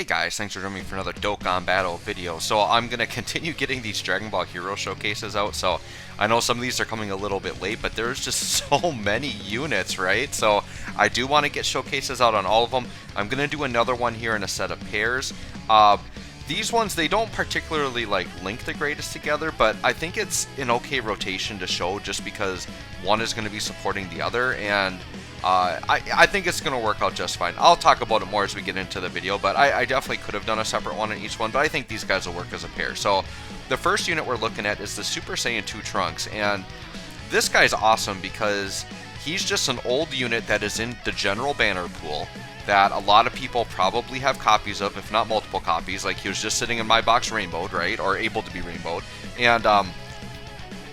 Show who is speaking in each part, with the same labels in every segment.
Speaker 1: guys, thanks for joining me for another Dokkan Battle video. So I'm going to continue getting these Dragon Ball Hero showcases out. So I know some of these are coming a little bit late, but there's just so many units, right? So I do want to get showcases out on all of them. I'm going to do another one here in a set of pairs. These ones, they don't particularly link the greatest together, but I think it's an okay rotation to show just because one is going to be supporting the other, and I think it's going to work out just fine. I'll talk about it more as we get into the video, but I definitely could have done a separate one on each one, but I think these guys will work as a pair. So the first unit we're looking at is the Super Saiyan 2 Trunks, and this guy's awesome because he's just an old unit that is in the general banner pool that a lot of people probably have copies of, if not multiple copies. Like, he was just sitting in my box rainbowed, right, or able to be rainbowed, and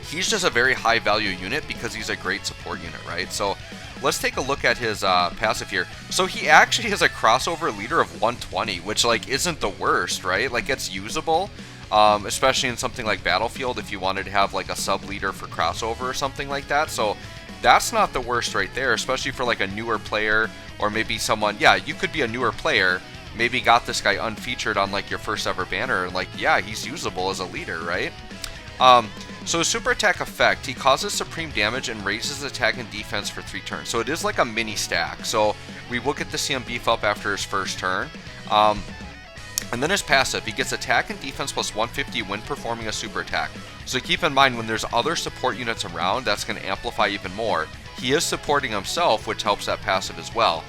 Speaker 1: he's just a very high value unit because he's a great support unit, right? So let's take a look at his passive here. So he actually has a crossover leader of 120, which isn't the worst, right? It's usable, especially in something like Battlefield if you wanted to have a sub leader for crossover or something like that. So that's not the worst right there, especially for a newer player, or maybe someone, yeah, you could be a newer player, maybe got this guy unfeatured on your first ever banner, and yeah, he's usable as a leader, right? So his super attack effect, he causes supreme damage and raises attack and defense for 3 turns. So it is like a mini stack. So we will get to see him beef up after his first turn. And then his passive, he gets attack and defense plus 150 when performing a super attack. So keep in mind, when there's other support units around, that's going to amplify even more. He is supporting himself, which helps that passive as well.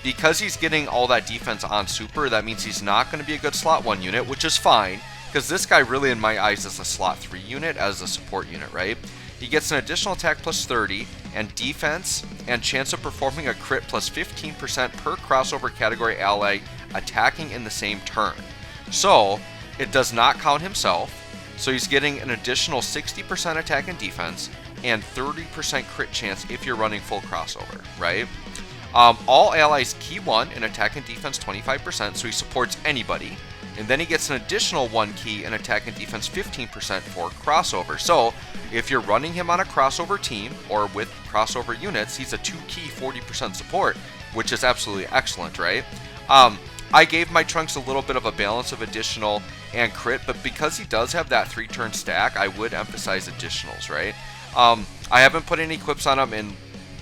Speaker 1: Because he's getting all that defense on super, that means he's not going to be a good slot 1 unit, which is fine, because this guy really, in my eyes, is a slot 3 unit as a support unit, right? He gets an additional attack plus 30, and defense, and chance of performing a crit plus 15% per crossover category ally attacking in the same turn. So it does not count himself, so he's getting an additional 60% attack and defense, and 30% crit chance if you're running full crossover, right? All allies key 1 in attack and defense 25%, so he supports anybody. And then he gets an additional 1 key in attack and defense 15% for crossover. So if you're running him on a crossover team or with crossover units, he's a 2 key 40% support, which is absolutely excellent, right? I gave my Trunks a little bit of a balance of additional and crit, but because he does have that 3-turn stack, I would emphasize additionals, right? I haven't put any equips on him, and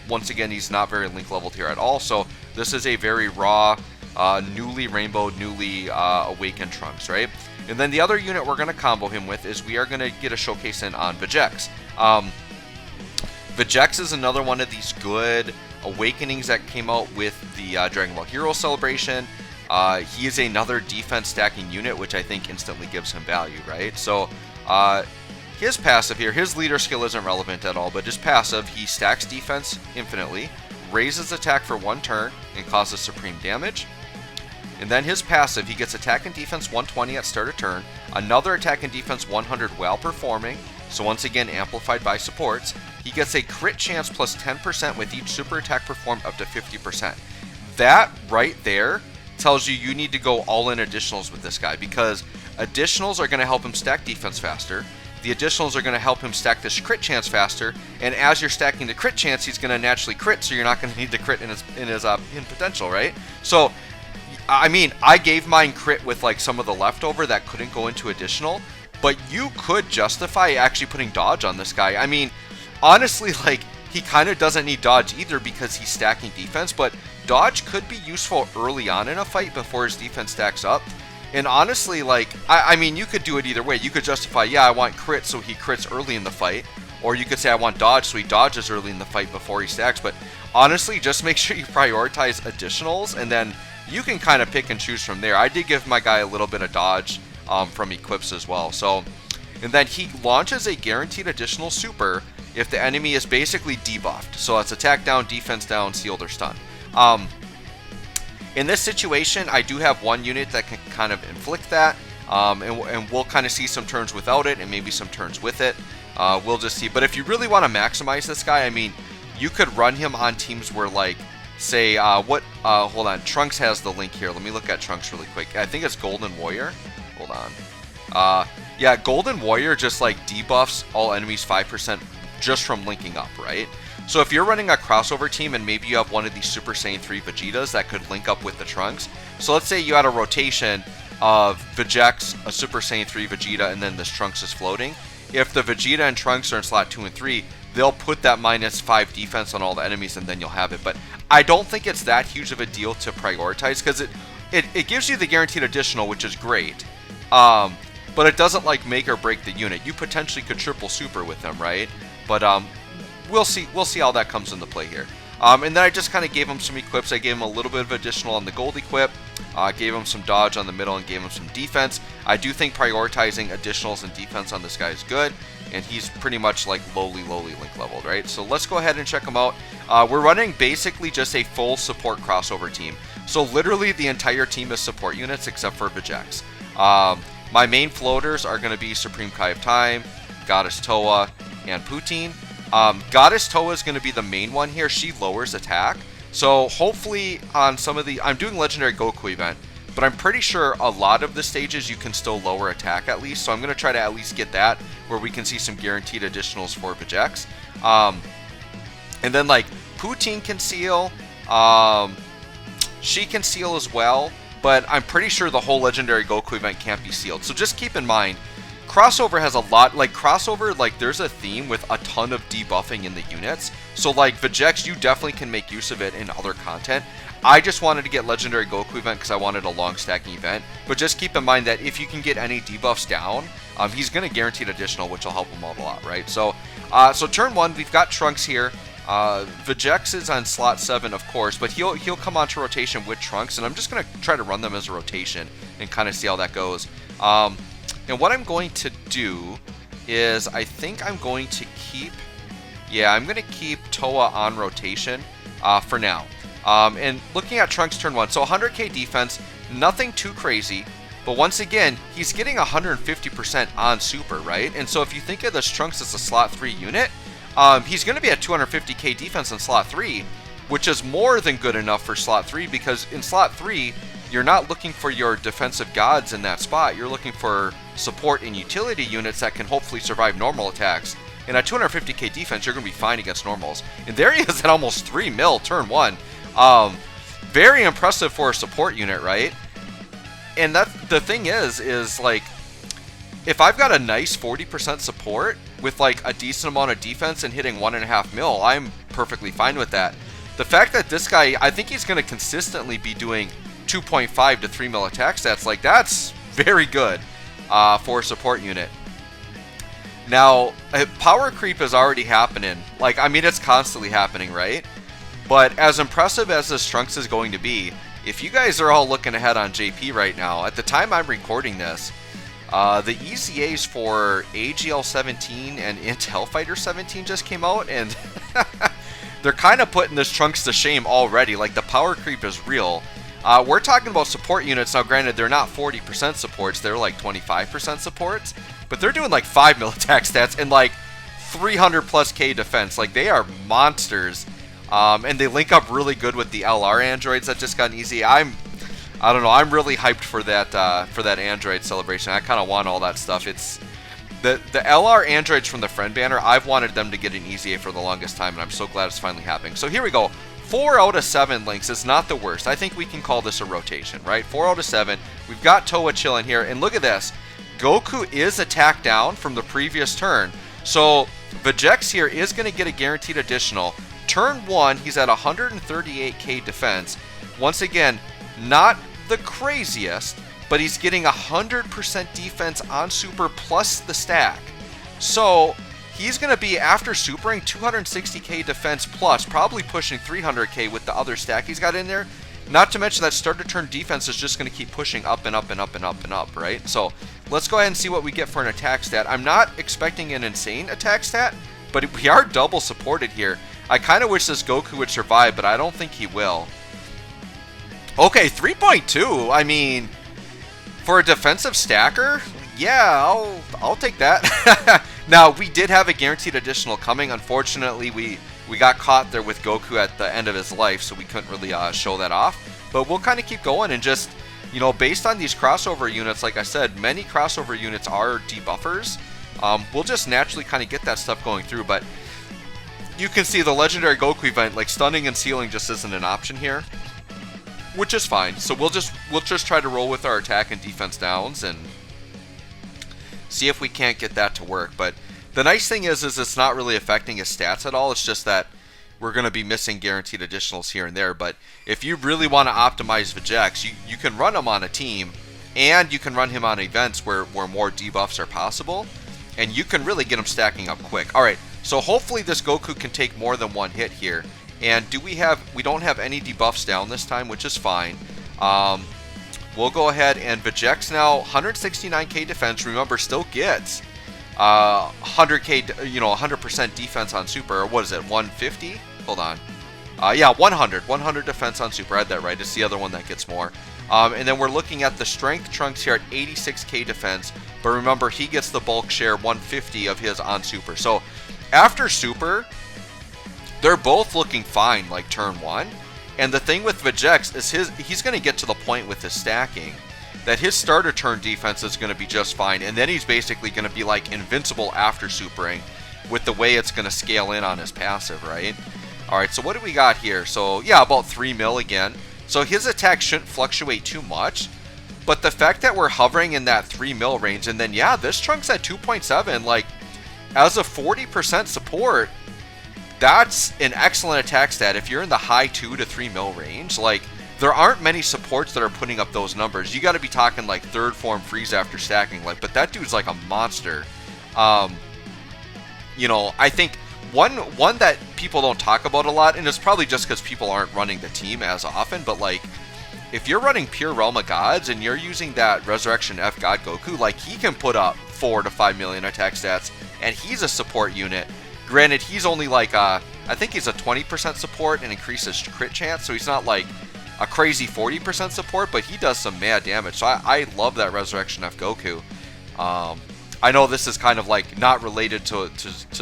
Speaker 1: once again, he's not very link leveled here at all, so this is a very raw, newly rainbowed, newly awakened Trunks, right? And then the other unit we're going to combo him with is we are going to get a showcase in on Vegeks. Vegeks is another one of these good awakenings that came out with the Dragon Ball Hero celebration. He is another defense stacking unit, which I think instantly gives him value, right? So his passive here, his leader skill isn't relevant at all, but his passive, he stacks defense infinitely, raises attack for 1 turn, and causes supreme damage. And then his passive, he gets attack and defense 120 at start of turn, another attack and defense 100 while performing, so once again amplified by supports. He gets a crit chance plus 10% with each super attack performed up to 50%. That right there tells you need to go all in additionals with this guy, because additionals are going to help him stack defense faster. The additionals are going to help him stack this crit chance faster, and as you're stacking the crit chance, he's going to naturally crit, so you're not going to need the crit in his potential, right? So I mean, I gave mine crit with some of the leftover that couldn't go into additional, but you could justify actually putting dodge on this guy. I mean, honestly, he kind of doesn't need dodge either because he's stacking defense, but dodge could be useful early on in a fight before his defense stacks up. And honestly, I mean, you could do it either way. You could justify, yeah, I want crit so he crits early in the fight, or you could say I want dodge so he dodges early in the fight before he stacks. But honestly, just make sure you prioritize additionals, and then you can kind of pick and choose from there. I did give my guy a little bit of dodge from equips as well. So, and then he launches a guaranteed additional super if the enemy is basically debuffed. So that's attack down, defense down, sealed, or stun. In this situation, I do have 1 unit that can kind of inflict that, and we'll kind of see some turns without it and maybe some turns with it. We'll just see. But if you really want to maximize this guy, I mean, you could run him on teams where say, hold on, Trunks has the link here. Let me look at Trunks really quick. I think it's Golden Warrior. Hold on. Yeah, Golden Warrior just debuffs all enemies 5% just from linking up, right? So if you're running a crossover team and maybe you have one of these Super Saiyan 3 Vegetas that could link up with the Trunks. So let's say you had a rotation of Vegeks, a Super Saiyan 3 Vegeta, and then this Trunks is floating. If the Vegeta and Trunks are in slot 2 and 3, they'll put that -5 defense on all the enemies and then you'll have it. But I don't think it's that huge of a deal to prioritize because it gives you the guaranteed additional, which is great. But it doesn't like make or break the unit. You potentially could triple super with them, right? But we'll see how that comes into play here. And then I just kind of gave him some equips. I gave him a little bit of additional on the gold equip, gave him some dodge on the middle, and gave him some defense. I do think prioritizing additionals and defense on this guy is good, and he's pretty much like lowly link leveled, right? So let's go ahead and check him out. We're running basically just a full support crossover team. So literally the entire team is support units except for Vegeks. My main floaters are going to be Supreme Kai of Time, Goddess Toa, and Poutine. Goddess Toa is going to be the main one here. She lowers attack. So hopefully on some of the... I'm doing Legendary Goku event, but I'm pretty sure a lot of the stages you can still lower attack at least. So I'm going to try to at least get that where we can see some guaranteed additionals for Vegeks. And then like Poutine can seal. She can seal as well. But I'm pretty sure the whole Legendary Goku event can't be sealed. So just keep in mind, crossover has a lot, like crossover, like there's a theme with a ton of debuffing in the units. So like Vegeks, you definitely can make use of it in other content. I just wanted to get Legendary Goku event because I wanted a long stacking event. But just keep in mind that if you can get any debuffs down, he's going to guarantee an additional, which will help him out a lot, right? So, so turn 1, we've got Trunks here. Vegeks is on slot 7, of course, but he'll come onto rotation with Trunks, and I'm just going to try to run them as a rotation and kind of see how that goes. And what I'm going to do is I think I'm going to keep, I'm going to keep Toa on rotation for now. And looking at Trunks turn 1, so 100k defense, nothing too crazy, but once again, he's getting 150% on super, right? And so if you think of this Trunks as a slot 3 unit, he's going to be at 250k defense in slot 3, which is more than good enough for slot 3 because in slot 3, you're not looking for your defensive gods in that spot. You're looking for support and utility units that can hopefully survive normal attacks. And at 250k defense, you're going to be fine against normals. And there he is at almost 3 mil turn 1. Very impressive for a support unit, right? And that the thing is like, if I've got a nice 40% support with like a decent amount of defense and hitting 1.5 mil, I'm perfectly fine with that. The fact that this guy, I think he's going to consistently be doing 2.5 to 3 mil attack stats, like that's very good for a support unit. Now, power creep is already happening. Like, I mean, it's constantly happening, right? But as impressive as this Trunks is going to be, if you guys are all looking ahead on JP right now, at the time I'm recording this, the EZAs for AGL 17 and Intel Fighter 17 just came out, and they're kind of putting this Trunks to shame already. Like, the power creep is real. We're talking about support units. Now, granted, they're not 40% supports. They're like 25% supports. But they're doing like 5 mil attack stats and like 300 plus K defense. Like, they are monsters. And they link up really good with the LR androids that just got an easy. I don't know. I'm really hyped for that Android celebration. I kind of want all that stuff. It's the LR androids from the friend banner. I've wanted them to get an EZA for the longest time, and I'm so glad it's finally happening. So here we go. 4 out of 7 links is not the worst. I think we can call this a rotation, right? 4 out of 7. We've got Toa chilling here, and look at this. Goku is attacked down from the previous turn, so Vegeks here is going to get a guaranteed additional. Turn 1, he's at 138k defense. Once again, not the craziest, but he's getting 100% defense on super plus the stack. So he's going to be, after supering, 260k defense plus, probably pushing 300k with the other stack he's got in there. Not to mention that start to turn defense is just going to keep pushing up and up and up and up and up, right? So let's go ahead and see what we get for an attack stat. I'm not expecting an insane attack stat, but we are double supported here. I kind of wish this Goku would survive, but I don't think he will. Okay, 3.2. I mean, for a defensive stacker, yeah, I'll take that. Now, we did have a guaranteed additional coming. Unfortunately, we got caught there with Goku at the end of his life, so we couldn't really show that off. But we'll kind of keep going and just, you know, based on these crossover units, like I said, many crossover units are debuffers. We'll just naturally kind of get that stuff going through. But you can see the legendary Goku event, like stunning and sealing just isn't an option here, which is fine. So we'll just try to roll with our attack and defense downs and see if we can't get that to work. But the nice thing is it's not really affecting his stats at all. It's just that we're going to be missing guaranteed additionals here and there. But if you really want to optimize Vegeks, you can run him on a team, and you can run him on events where more debuffs are possible, and you can really get him stacking up quick. All right, so hopefully this Goku can take more than one hit here. And we don't have any debuffs down this time, which is fine. We'll go ahead and Vegeks now, 169k defense. Remember, still gets 100k, 100% defense on super. Or what is it, 150? Hold on. Yeah, 100 defense on super. I had that right. It's the other one that gets more. And then we're looking at the strength Trunks here at 86k defense. But remember, he gets the bulk share, 150 of his on super. So after super, they're both looking fine, like turn one. And the thing with Vegeks is he's going to get to the point with his stacking that his starter turn defense is going to be just fine. And then he's basically going to be like invincible after supering with the way it's going to scale in on his passive, right? All right, so what do we got here? So yeah, about 3 mil again. So his attack shouldn't fluctuate too much. But the fact that we're hovering in that 3 mil range, and then yeah, this Trunks at 2.7, like as a 40% support, that's an excellent attack stat. If you're in the high 2 to 3 mil range, like there aren't many supports that are putting up those numbers. You got to be talking like third form freeze after stacking, like, but that dude's like a monster. You know, I think one that people don't talk about a lot, and it's probably just because people aren't running the team as often, but like if you're running pure Realm of Gods and you're using that Resurrection F God Goku, like he can put up 4 to 5 million attack stats, and he's a support unit. Granted, he's only like, I think he's a 20% support and increases crit chance, so he's not like a crazy 40% support, but he does some mad damage. So I love that Resurrection F Goku. I know this is kind of like not related to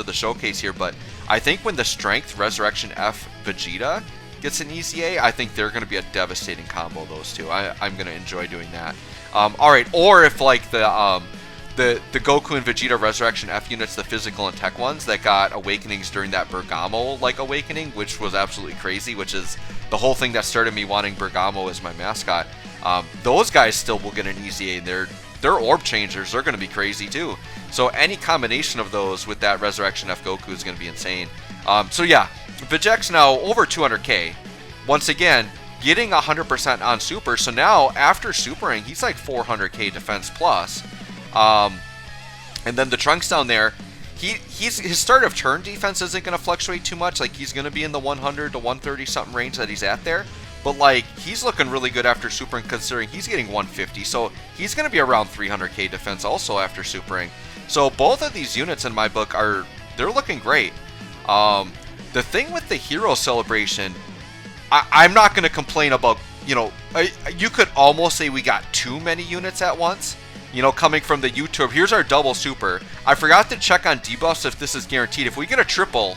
Speaker 1: the showcase here, but I think when the Strength Resurrection F Vegeta gets an EZA, I think they're going to be a devastating combo, those two. I'm going to enjoy doing that. All right, or if like the Goku and Vegeta Resurrection F units, the physical and tech ones that got awakenings during that Bergamo like awakening, which was absolutely crazy, which is the whole thing that started me wanting Bergamo as my mascot. Those guys still will get an EZA, and their orb changers, they're going to be crazy too. So any combination of those with that Resurrection F Goku is going to be insane. So yeah, Vegeks now over 200k. Once again, getting 100% on super. So now after supering, he's like 400k defense plus. And then the Trunks down there, his start of turn defense isn't going to fluctuate too much. Like he's going to be in the 100 to 130 something range that he's at there. But like he's looking really good after supering, considering he's getting 150. So he's going to be around 300k defense also after supering. So both of these units in my book they're looking great. The thing with the hero celebration, I'm not going to complain about, you could almost say we got too many units at once. Coming from the YouTube, here's our double super. I forgot to check on debuffs if this is guaranteed. If we get a triple,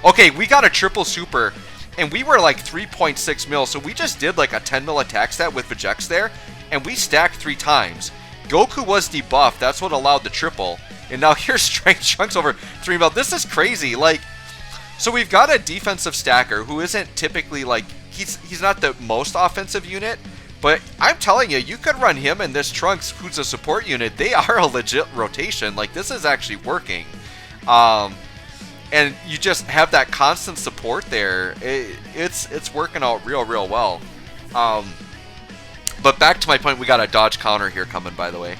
Speaker 1: okay, we got a triple super, and we were like 3.6 mil, so we just did like a 10 mil attack stat with Vegeks there, and we stacked 3 times. Goku was debuffed, that's what allowed the triple, and now here's Strength Trunks over 3 mil. This is crazy, like, so we've got a defensive stacker who isn't typically like, he's not the most offensive unit, but I'm telling you, you could run him and this Trunks, who's a support unit. They are a legit rotation. Like, this is actually working. And you just have that constant support there. It's working out real well. But back to my point, we got a dodge counter here coming, by the way.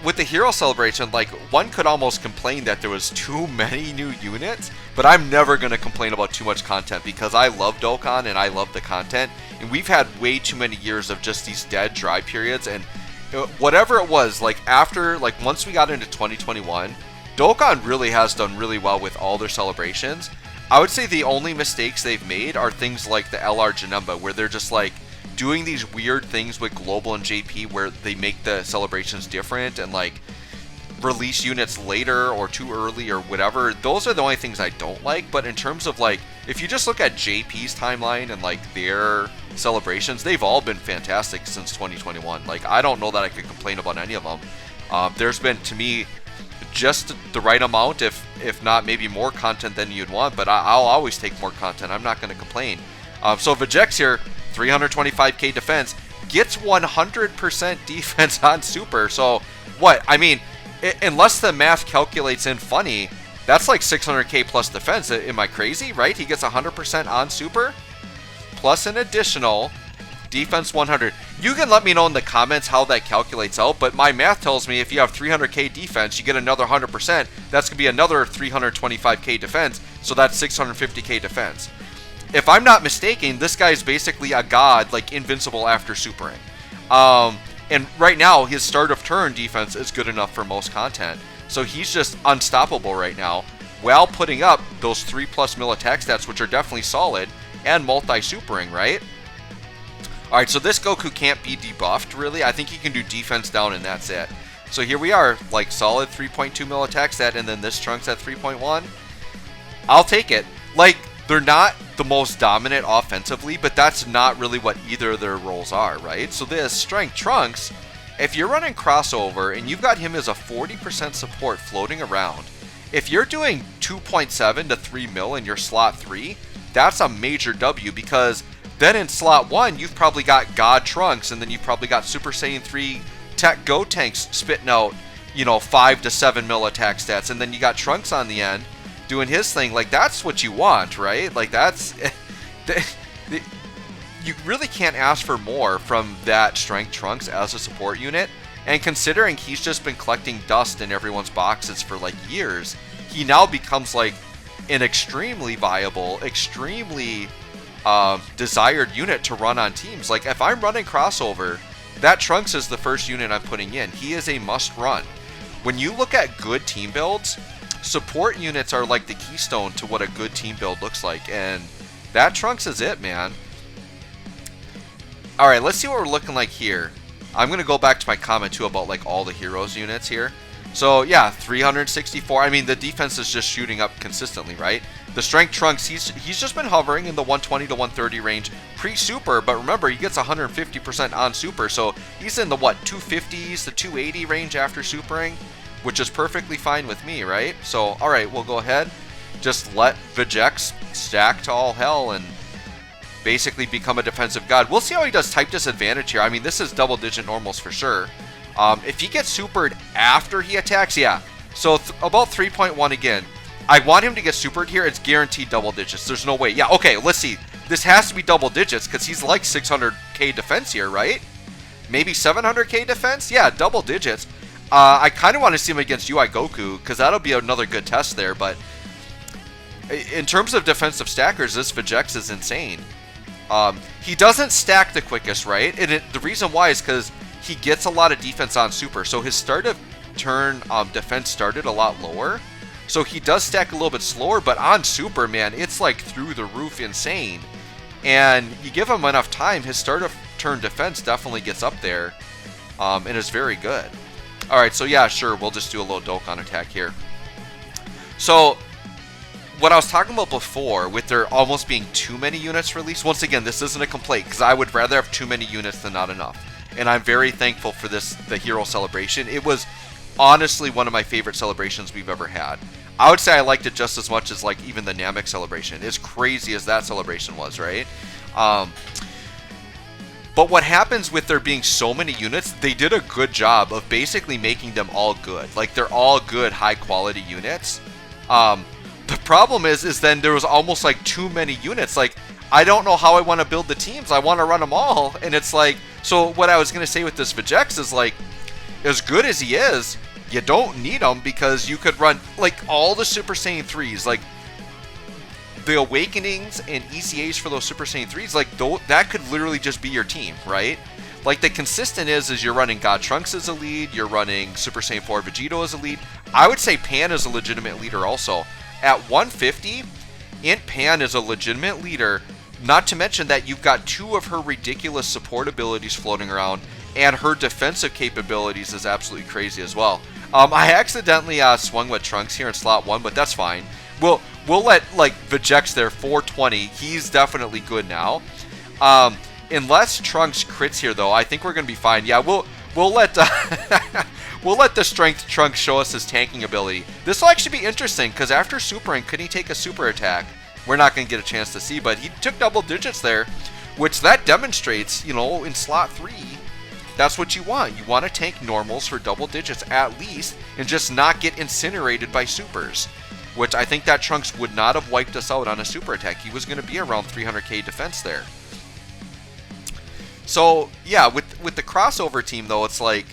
Speaker 1: With the hero celebration, like, one could almost complain that there was too many new units, but I'm never going to complain about too much content because I love Dokkan and I love the content, and we've had way too many years of just these dead dry periods, and whatever it was, like after, like once we got into 2021, Dokkan really has done really well with all their celebrations. I would say the only mistakes they've made are things like the LR Janemba, where they're just like doing these weird things with Global and JP where they make the celebrations different and like release units later or too early or whatever. Those are the only things I don't like. But in terms of like, if you just look at JP's timeline and like their celebrations, they've all been fantastic since 2021. Like, I don't know that I could complain about any of them. There's been, to me, just the right amount. If if not maybe more content than you'd want, but I'll always take more content. I'm not going to complain. So Vegeks here, 325k defense, gets 100% defense on super. So what? I mean, unless the math calculates in funny, that's like 600k plus defense. Am I crazy, right? He gets 100% on super, plus an additional defense 100. You can let me know in the comments how that calculates out, but my math tells me if you have 300k defense, you get another 100%. That's going to be another 325k defense, so that's 650k defense. If I'm not mistaken, this guy is basically a god, like invincible after supering. And right now, his start of turn defense is good enough for most content. So he's just unstoppable right now, while putting up those 3+ mil attack stats, which are definitely solid, and multi-supering, right? Alright, so this Goku can't be debuffed, really. I think he can do defense down, and that's it. So here we are, like solid 3.2 mil attack stat, and then this Trunks at 3.1. I'll take it. Like, they're not the most dominant offensively, but that's not really what either of their roles are, right? So this Strength Trunks, if you're running crossover and you've got him as a 40% support floating around, if you're doing 2.7 to 3 mil in your slot 3, that's a major W, because then in slot 1, you've probably got God Trunks, and then you've probably got Super Saiyan 3 Tech Go Tanks spitting out, 5 to 7 mil attack stats, and then you got Trunks on the end doing his thing. Like, that's what you want, right? Like, that's... you really can't ask for more from that Strength Trunks as a support unit, and considering he's just been collecting dust in everyone's boxes for, like, years, he now becomes, like, an extremely viable, extremely... desired unit to run on teams. Like, if I'm running crossover, that Trunks is the first unit I'm putting in. He is a must run. When you look at good team builds, support units are like the keystone to what a good team build looks like, and that Trunks is it, man. Alright, let's see what we're looking like here. I'm going to go back to my comment too about like all the heroes units here. So yeah, 364. I mean, the defense is just shooting up consistently, right? The Strength Trunks, he's just been hovering in the 120 to 130 range pre-super, but remember, he gets 150% on super, so he's in the, 250s to 280 range after supering, which is perfectly fine with me, right? So, alright, we'll go ahead, just let Vegeks stack to all hell and basically become a defensive god. We'll see how he does type disadvantage here. I mean, this is double-digit normals for sure. If he gets supered after he attacks, yeah. So about 3.1 again. I want him to get supered here. It's guaranteed double digits. There's no way. Yeah, okay, let's see. This has to be double digits because he's like 600k defense here, right? Maybe 700k defense? Yeah, double digits. I kind of want to see him against UI Goku because that'll be another good test there. But in terms of defensive stackers, this Vegeks is insane. He doesn't stack the quickest, right? And the reason why is because he gets a lot of defense on super. So his start of turn defense started a lot lower. So he does stack a little bit slower, but on super, man, it's like through the roof insane. And you give him enough time, his start of turn defense definitely gets up there, and is very good. Alright, so yeah, sure, we'll just do a little Dokkan attack here. So, what I was talking about before, with there almost being too many units released, once again, this isn't a complaint, because I would rather have too many units than not enough. And I'm very thankful for the Hero Celebration. It was honestly one of my favorite celebrations we've ever had. I would say I liked it just as much as like even the Namek celebration. As crazy as that celebration was, right? But what happens with there being so many units, they did a good job of basically making them all good. Like, they're all good, high quality units. The problem is then there was almost like too many units. Like, I don't know how I want to build the teams. I want to run them all. And it's like, so what I was going to say with this Vegeks is like, as good as he is, you don't need him because you could run like all the Super Saiyan 3s, like the Awakenings and ECAs for those Super Saiyan 3s, like that could literally just be your team, right? Like, the consistent is you're running God Trunks as a lead, you're running Super Saiyan 4 Vegito as a lead. I would say Pan is a legitimate leader also. At 150, Int Pan is a legitimate leader, not to mention that you've got two of her ridiculous support abilities floating around, and her defensive capabilities is absolutely crazy as well. I accidentally swung with Trunks here in slot 1, but that's fine. We'll let like Vegeks there, 420. He's definitely good now. Unless Trunks crits here, though, I think we're gonna be fine. Yeah, we'll let we'll let the Strength Trunks show us his tanking ability. This will actually be interesting, because after Supering, could he take a super attack? We're not going to get a chance to see, but he took double digits there, which that demonstrates, you know, in slot 3, that's what you want. You want to tank normals for double digits at least, and just not get incinerated by supers, which I think that Trunks would not have wiped us out on a super attack. He was going to be around 300k defense there. So, yeah, with the crossover team, though, it's like,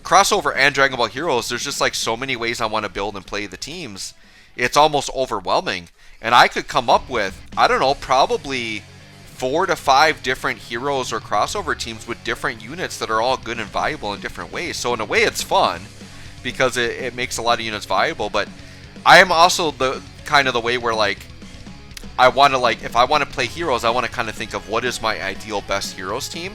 Speaker 1: crossover and Dragon Ball Heroes, there's just like so many ways I want to build and play the teams. It's almost overwhelming. And I could come up with, I don't know, probably 4 to 5 different heroes or crossover teams with different units that are all good and valuable in different ways. So in a way it's fun, because it makes a lot of units valuable. But I am also the kind of the way where, like, I want to, like, if I want to play heroes, I want to kind of think of what is my ideal best heroes team.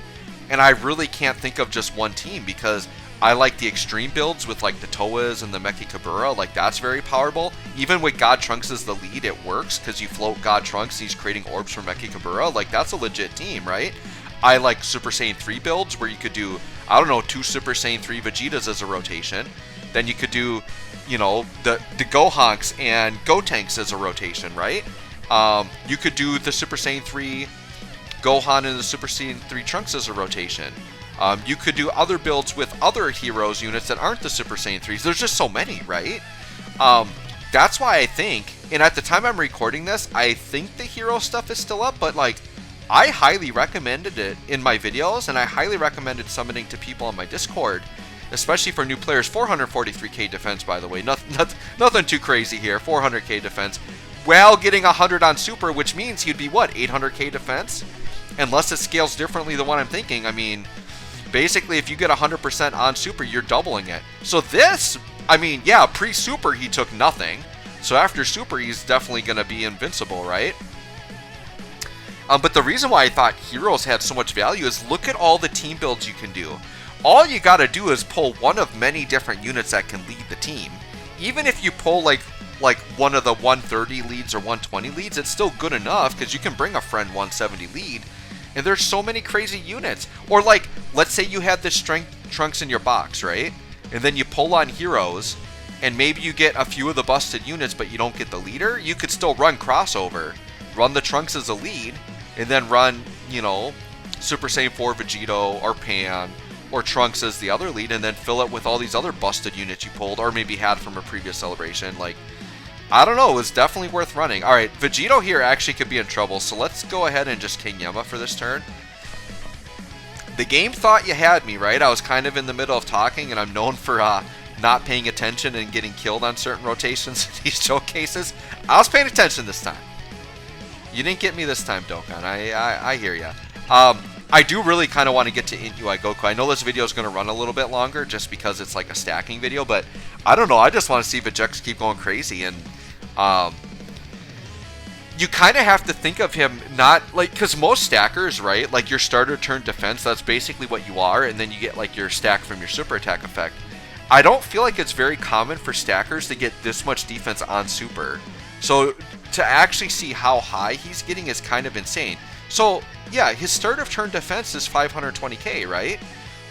Speaker 1: And I really can't think of just one team, because I like the extreme builds with, like, the Toas and the Mechikabura. Like, that's very powerful. Even with God Trunks as the lead, it works, because you float God Trunks, he's creating orbs for Mechikabura. Like, that's a legit team, right? I like Super Saiyan 3 builds, where you could do, I don't know, 2 Super Saiyan 3 Vegetas as a rotation. Then you could do, you know, the Gohanks and Gotenks as a rotation, right? You could do the Super Saiyan 3 Gohan and the Super Saiyan 3 Trunks as a rotation. You could do other builds with other heroes units that aren't the Super Saiyan 3s. There's just so many, right? That's why I think, and at the time I'm recording this, I think the hero stuff is still up, but, like, I highly recommended it in my videos, and I highly recommended summoning to people on my Discord, especially for new players. 443k defense, by the way. Nothing too crazy here. 400k defense. Well, getting 100 on super, which means he'd be, what, 800k defense? Unless it scales differently than what I'm thinking. I mean, basically, if you get 100% on super, you're doubling it. So this, I mean, yeah, pre-super, he took nothing. So after super, he's definitely going to be invincible, right? But the reason why I thought heroes had so much value is look at all the team builds you can do. All you got to do is pull one of many different units that can lead the team. Even if you pull, like one of the 130 leads or 120 leads, it's still good enough, because you can bring a friend 170 lead. And there's so many crazy units. Or, like, let's say you had this Strength Trunks in your box, right? And then you pull on heroes, and maybe you get a few of the busted units, but you don't get the leader. You could still run crossover, run the Trunks as a lead, and then run, you know, Super Saiyan 4 Vegito or Pan or Trunks as the other lead, and then fill it with all these other busted units you pulled or maybe had from a previous celebration. Like, I don't know, it was definitely worth running. Alright, Vegito here actually could be in trouble, so let's go ahead and just King Yama for this turn. The game thought you had me, right? I was kind of in the middle of talking, and I'm known for not paying attention and getting killed on certain rotations in these showcases. I was paying attention this time. You didn't get me this time, Dokkan. I hear ya. I do really kind of want to get to Int UI Goku. I know this video is going to run a little bit longer just because it's like a stacking video, but I don't know. I just want to see Vegeks keep going crazy, and you kind of have to think of him not like, because most stackers, right, like your starter turn defense, that's basically what you are, and then you get like your stack from your super attack effect. I don't feel like it's very common for stackers to get this much defense on super. So to actually see how high he's getting is kind of insane. So yeah, his start of turn defense is 520k, right?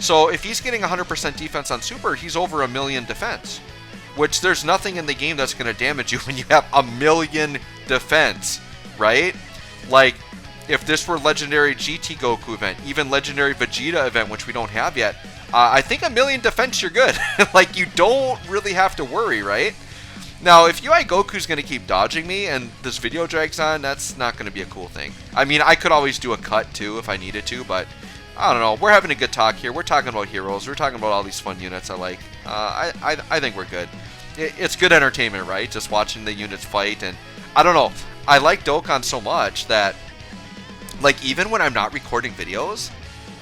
Speaker 1: So if he's getting 100% defense on super, he's over 1 million defense. Which there's nothing in the game that's going to damage you when you have 1 million defense, right? Like, if this were Legendary GT Goku event, even Legendary Vegeta event, which we don't have yet, I think 1 million defense, you're good. Like, you don't really have to worry, right? Now, if UI Goku's going to keep dodging me and this video drags on, that's not going to be a cool thing. I mean, I could always do a cut, too, if I needed to, but I don't know. We're having a good talk here. We're talking about heroes. We're talking about all these fun units I like. I think we're good. It's good entertainment, right? Just watching the units fight, and I don't know. I like Dokkan so much that, like, even when I'm not recording videos,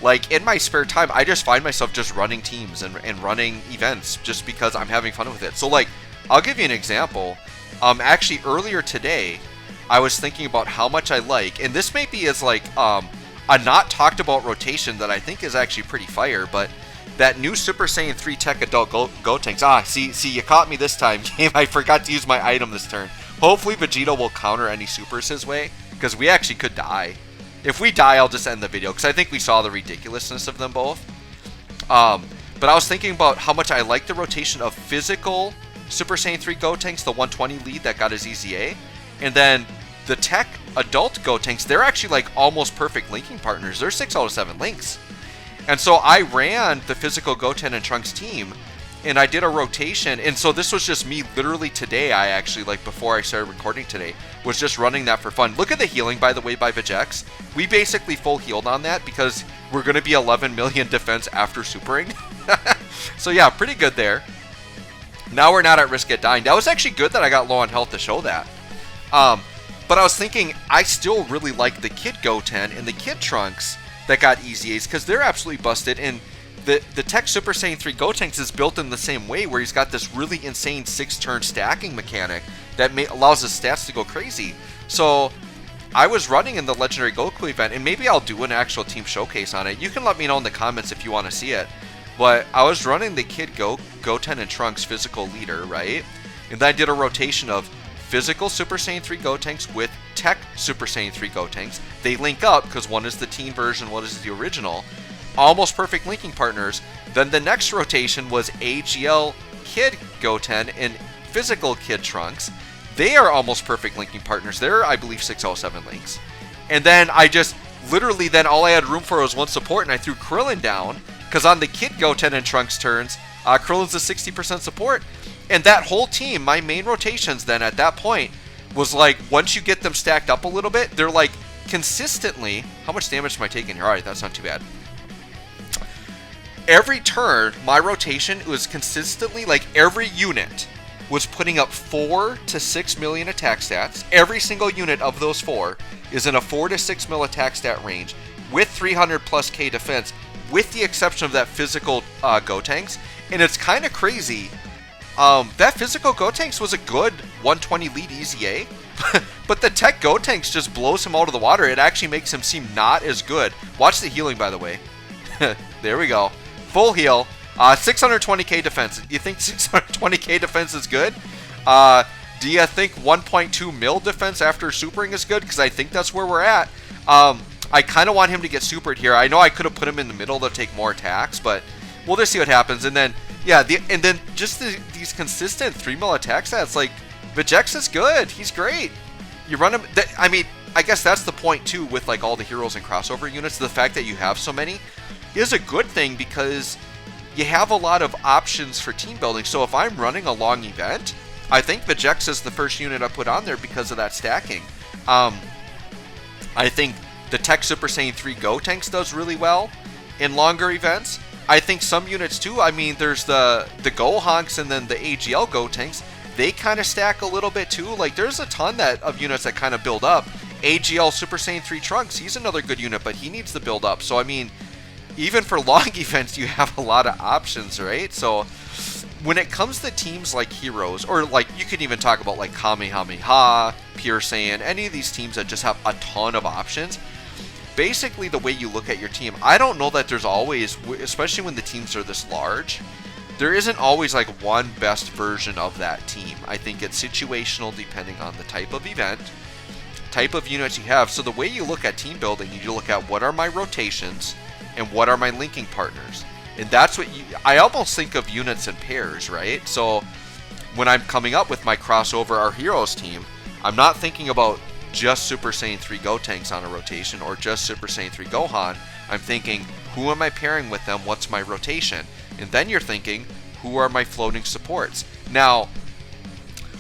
Speaker 1: like, in my spare time, I just find myself just running teams and running events just because I'm having fun with it. So, like, I'll give you an example. Actually, earlier today, I was thinking about how much I like, and this may be as, like, a not talked about rotation that I think is actually pretty fire, but that new Super Saiyan 3 Tech Adult Gotenks. See, you caught me this time, game. I forgot to use my item this turn. Hopefully Vegeta will counter any supers his way, because we actually could die. If we die, I'll just end the video, because I think we saw the ridiculousness of them both. But I was thinking about how much I like the rotation of physical Super Saiyan 3 Gotenks, the 120 lead that got his EZA, and then the tech adult Gotenks, they're actually like almost perfect linking partners. They're 6 out of 7 links. And so I ran the physical Goten and Trunks team, and I did a rotation. And so this was just me literally today. I actually, like before I started recording today, was just running that for fun. Look at the healing, by the way, by Vegeks. We basically full healed on that because we're going to be 11 million defense after supering. So yeah, pretty good there. Now we're not at risk at dying. That was actually good that I got low on health to show that. But I was thinking, I still really like the Kid Goten and the Kid Trunks that got EZAs because they're absolutely busted. And the Tech Super Saiyan 3 Gotenks is built in the same way, where he's got this really insane 6-turn stacking mechanic that allows his stats to go crazy. So I was running in the Legendary Goku event, and maybe I'll do an actual team showcase on it. You can let me know in the comments if you want to see it. But I was running the Kid Goten and Trunks physical leader, right? And then I did a rotation of physical Super Saiyan 3 Gotenks with Tech Super Saiyan 3 Gotenks. They link up because one is the teen version, one is the original. Almost perfect linking partners. Then the next rotation was AGL Kid Goten and physical Kid Trunks. They are almost perfect linking partners. They're, I believe, 607 links. And then I just literally, then all I had room for was one support, and I threw Krillin down because on the Kid Goten and Trunks turns, Krillin's a 60% support. And that whole team, my main rotations then at that point was like, once you get them stacked up a little bit, they're like consistently, how much damage am I taking here? All right, that's not too bad. Every turn, my rotation was consistently, like every unit was putting up 4 to 6 million attack stats. Every single unit of those 4 is in a 4 to 6 mil attack stat range with 300 plus K defense, with the exception of that physical Gotenks. And it's kind of crazy. That physical Gotenks was a good 120 lead EZA, but the Tech Gotenks just blows him out of the water. It actually makes him seem not as good. Watch the healing, by the way. There we go. Full heal. 620k defense. You think 620k defense is good? Do you think 1.2 mil defense after supering is good? Because I think that's where we're at. I kind of want him to get supered here. I know I could have put him in the middle to take more attacks, but we'll just see what happens. And then, yeah, and then just these consistent 3 mil attack stats. Like, Vegeks is good. He's great. You run him. I mean, I guess that's the point, too, with like all the heroes and crossover units. The fact that you have so many is a good thing because you have a lot of options for team building. So if I'm running a long event, I think Vegeks is the first unit I put on there because of that stacking. I think the Tech Super Saiyan 3 Gotenks does really well in longer events. I think some units too, I mean, there's the Gohanks and then the AGL Gotenks. They kind of stack a little bit too. Like, there's a ton of units that kind of build up. AGL Super Saiyan 3 Trunks, he's another good unit, but he needs to build up. So, I mean, even for long events, you have a lot of options, right? So when it comes to teams like Heroes, or like you can even talk about like Kamehameha, Pure Saiyan, any of these teams that just have a ton of options, basically the way you look at your team, I don't know that there's always, especially when the teams are this large, there isn't always like one best version of that team. I think it's situational depending on the type of event, type of units you have. So the way you look at team building, you look at what are my rotations, and what are my linking partners. And that's what I almost think of units in pairs, right? So when I'm coming up with my crossover our heroes team, I'm not thinking about just Super Saiyan 3 Gotenks on a rotation or just Super Saiyan 3 Gohan. I'm thinking, who am I pairing with them? What's my rotation? And then you're thinking, who are my floating supports? Now,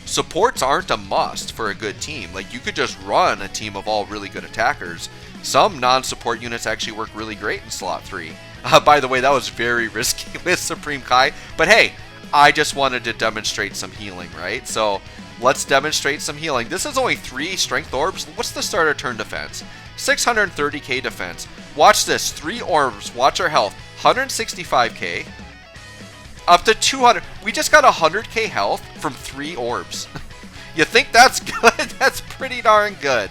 Speaker 1: supports aren't a must for a good team. Like, you could just run a team of all really good attackers. Some non-support units actually work really great in slot 3. By the way, that was very risky with Supreme Kai. But hey, I just wanted to demonstrate some healing, right? So let's demonstrate some healing. This is only 3 strength orbs. What's the starter turn defense? 630k defense. Watch this. 3 orbs. Watch our health. 165k. Up to 200. We just got 100k health from 3 orbs. You think that's good? That's pretty darn good.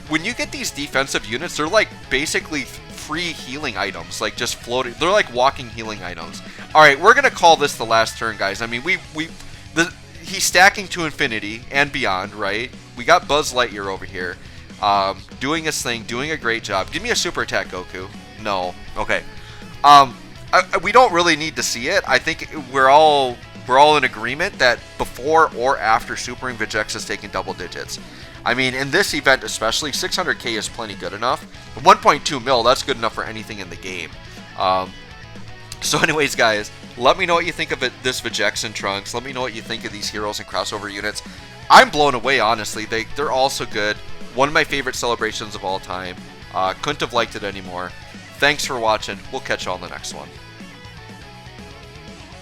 Speaker 1: When you get these defensive units, they're like basically free healing items, like just floating. They're like walking healing items. All right, we're gonna call this the last turn, guys. I mean, he's stacking to infinity and beyond, right? We got Buzz Lightyear over here, doing his thing, doing a great job. Give me a super attack, Goku. No, okay. we don't really need to see it. I think we're all in agreement that before or after supering, Vegeks is taking double digits. I mean, in this event especially, 600k is plenty good enough. 1.2 mil, that's good enough for anything in the game. So anyways, guys, let me know what you think of this Vegeks and Trunks. Let me know what you think of these heroes and crossover units. I'm blown away, honestly. They're all so good. One of my favorite celebrations of all time. Couldn't have liked it anymore. Thanks for watching. We'll catch you on the next one.